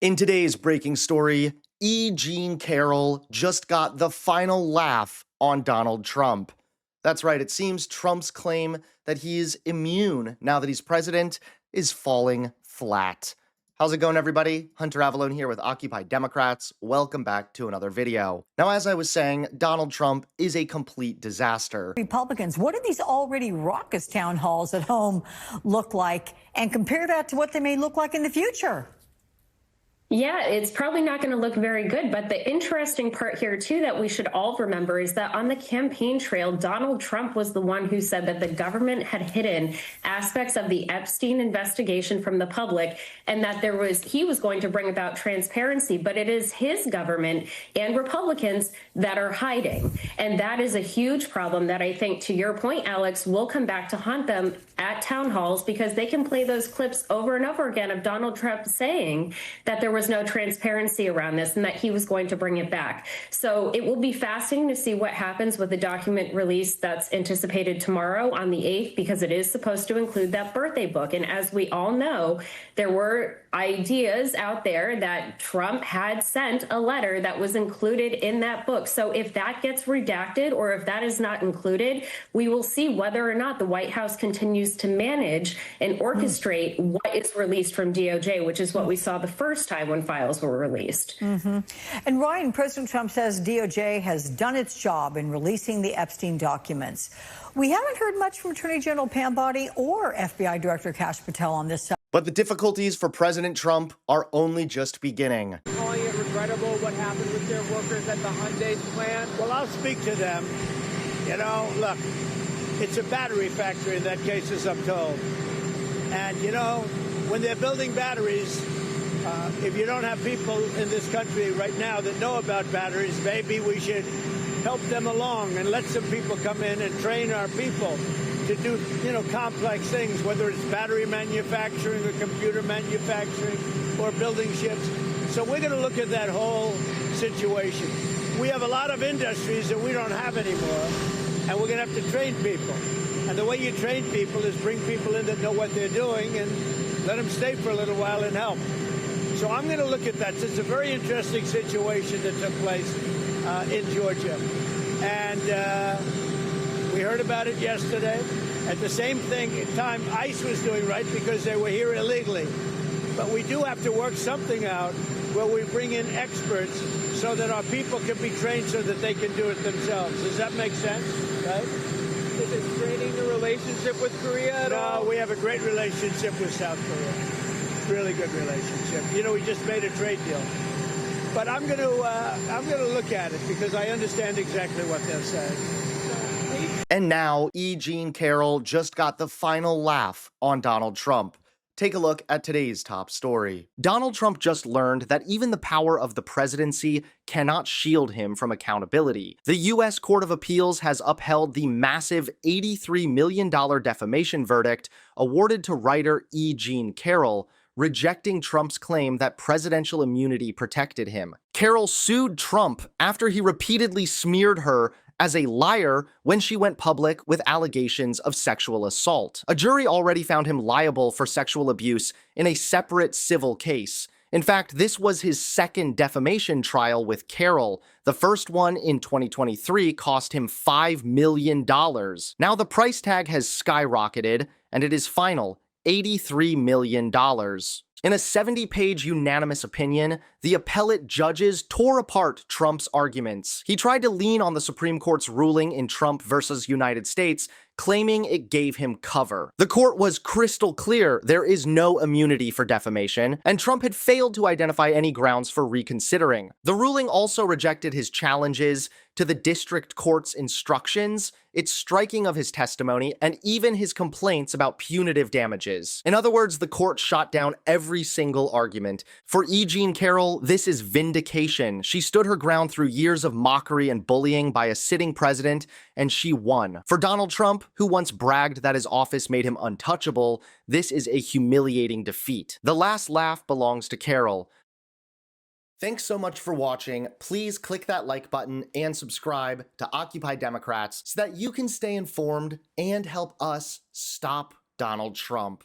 In today's breaking story, Jean Carroll just got the final laugh on Donald Trump. That's right, it seems Trump's claim that he is immune now that he's president is falling flat. How's it going, everybody? Hunter Avalone here with Occupy Democrats. Welcome back to another video. Now, as I was saying, Donald Trump is a complete disaster. Republicans, what do these already raucous town halls at home look like? And compare that to what they may look like in the future. Yeah, it's probably not going to look very good. But the interesting part here, too, that we should all remember is that on the campaign trail, Donald Trump was the one who said that the government had hidden aspects of the Epstein investigation from the public and that he was going to bring about transparency. But it is his government and Republicans that are hiding. And that is a huge problem that I think, to your point, Alex, will come back to haunt them at town halls because they can play those clips over and over again of Donald Trump saying that there was no transparency around this and that he was going to bring it back. So it will be fascinating to see what happens with the document release that's anticipated tomorrow on the 8th, because it is supposed to include that birthday book. And as we all know, there were ideas out there that Trump had sent a letter that was included in that book. So if that gets redacted or if that is not included, we will see whether or not the White House continues to manage and orchestrate what is released from DOJ, which is what we saw the first time when files were released. And Ryan, President Trump says DOJ has done its job in releasing the Epstein documents. We haven't heard much from Attorney General Pam Bondi or FBI Director Kash Patel on this subject. But the difficulties for President Trump are only just beginning. Calling it regrettable what happened with their workers at the Hyundai plant. Well, I'll speak to them. You know, look, it's a battery factory in that case, as I'm told. And, you know, when they're building batteries, if you don't have people in this country right now that know about batteries, maybe we should help them along and let some people come in and train our people to do, you know, complex things, whether it's battery manufacturing or computer manufacturing or building ships. So we're going to look at that whole situation. We have a lot of industries that we don't have anymore, and we're going to have to train people. And the way you train people is bring people in that know what they're doing and let them stay for a little while and help. So I'm going to look at that. It's a very interesting situation that took place in Georgia. And we heard about it yesterday. At the same time, ICE was doing right because they were here illegally. But we do have to work something out where we bring in experts so that our people can be trained so that they can do it themselves. Does that make sense? Right? Is it straining the relationship with Korea at all? No, we have a great relationship with South Korea. Really good relationship. You know, we just made a trade deal. But I'm going to look at it because I understand exactly what they're saying. And now, Jean Carroll just got the final laugh on Donald Trump. Take a look at today's top story. Donald Trump just learned that even the power of the presidency cannot shield him from accountability. The U.S. Court of Appeals has upheld the massive $83 million defamation verdict awarded to writer Jean Carroll, rejecting Trump's claim that presidential immunity protected him. Carroll sued Trump after he repeatedly smeared her as a liar when she went public with allegations of sexual assault. A jury already found him liable for sexual abuse in a separate civil case. In fact, this was his second defamation trial with Carroll. The first one in 2023 cost him $5 million. Now the price tag has skyrocketed, and it is final, $83 million. In a 70-page unanimous opinion, the appellate judges tore apart Trump's arguments. He tried to lean on the Supreme Court's ruling in Trump versus United States, claiming it gave him cover. The court was crystal clear there is no immunity for defamation, and Trump had failed to identify any grounds for reconsidering. The ruling also rejected his challenges to the district court's instructions, its striking of his testimony, and even his complaints about punitive damages. In other words, the court shot down every single argument. For Jean Carroll, this is vindication. She stood her ground through years of mockery and bullying by a sitting president, and she won. For Donald Trump, who once bragged that his office made him untouchable, this is a humiliating defeat. The last laugh belongs to Carroll. Thanks so much for watching. Please click that like button and subscribe to Occupy Democrats so that you can stay informed and help us stop Donald Trump.